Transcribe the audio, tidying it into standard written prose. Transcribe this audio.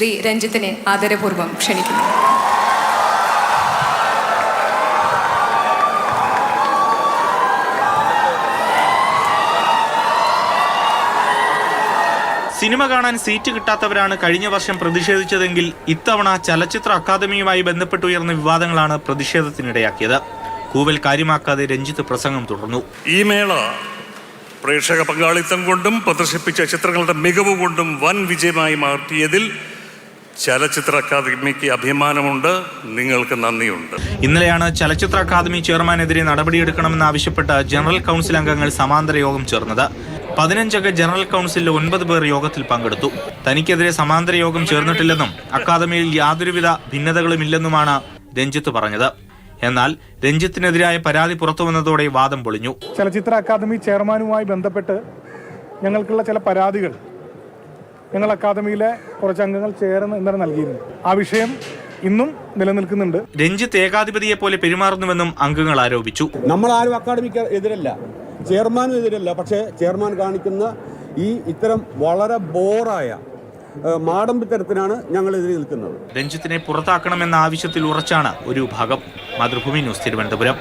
ശ്രീ രഞ്ജിത്തിനെ ആദരപൂർവ്വം ക്ഷണിക്കുന്നു. സിനിമ കാണാൻ സീറ്റ് കിട്ടാത്തവരാണ് കഴിഞ്ഞ വർഷം പ്രതിഷേധിച്ചതെങ്കിൽ ഇത്തവണ ചലച്ചിത്ര അക്കാദമിയുമായി ബന്ധപ്പെട്ടുയർന്ന വിവാദങ്ങളാണ് പ്രതിഷേധത്തിനിടയാക്കിയത്. കൂവൽ കാര്യമാക്കാതെ രഞ്ജിത്ത് പ്രസംഗം തുടർന്നു. ഈ മേള പ്രേക്ഷക പങ്കാളിത്തം കൊണ്ടും പ്രദർശിപ്പിച്ച ചിത്രങ്ങളുടെ മികവ് കൊണ്ടും വൻ വിജയമായി മാറ്റിയതിൽ ചലച്ചിത്ര അക്കാദമിക്ക് അഭിമാനമുണ്ട്. നിങ്ങൾക്ക് നന്ദിയുണ്ട്. ഇന്നലെയാണ് ചലച്ചിത്ര അക്കാദമി ചെയർമാനെതിരെ നടപടിയെടുക്കണമെന്നാവശ്യപ്പെട്ട് ജനറൽ കൗൺസിൽ അംഗങ്ങൾ സമാന്തര യോഗം ചേർന്നത്. 15 അംഗ ജനറൽ കൗൺസിലിൽ 9 പേർ യോഗത്തിൽ പങ്കെടുത്തു. തനിക്കെതിരെ സമാന്തര യോഗം ചേർന്നിട്ടില്ലെന്നും അക്കാദമിയിൽ യാതൊരുവിധ ഭിന്നതകളുമില്ലെന്നുമാണ് രഞ്ജിത്ത് പറഞ്ഞത്. എന്നാൽ രഞ്ജിത്തിനെതിരായ പരാതി പുറത്തുവന്നതോടെ വാദം പൊളിഞ്ഞു. ചലച്ചിത്ര അക്കാദമി ചെയർമാനുമായി ബന്ധപ്പെട്ട് ഞങ്ങൾക്കുള്ള ചില പരാതികൾ ഞങ്ങൾ അക്കാദമിയിലെ കുറച്ച് അംഗങ്ങൾ ചേർന്ന് ഇന്നലെ നൽകിയിരുന്നു. ആ വിഷയം ഇന്നും നിലനിൽക്കുന്നുണ്ട്. രഞ്ജിത്ത് ഏകാധിപതിയെ പോലെ പെരുമാറുന്നുവെന്നും അംഗങ്ങൾ ആരോപിച്ചു. നമ്മൾ ആരും അക്കാദമിക്ക് എതിരല്ല, ചെയർമാനും എതിരല്ല. പക്ഷേ ചെയർമാൻ കാണിക്കുന്ന ഇത്തരം വളരെ ബോറായ മാടമ്പിത്തരത്തിനാണ് ഞങ്ങൾ എതിരെ നിൽക്കുന്നത്. രഞ്ജിത്തിനെ പുറത്താക്കണമെന്ന ആവശ്യത്തിൽ ഉറച്ചാണ് ഒരു വിഭാഗം. മാതൃഭൂമി ന്യൂസ്, തിരുവനന്തപുരം.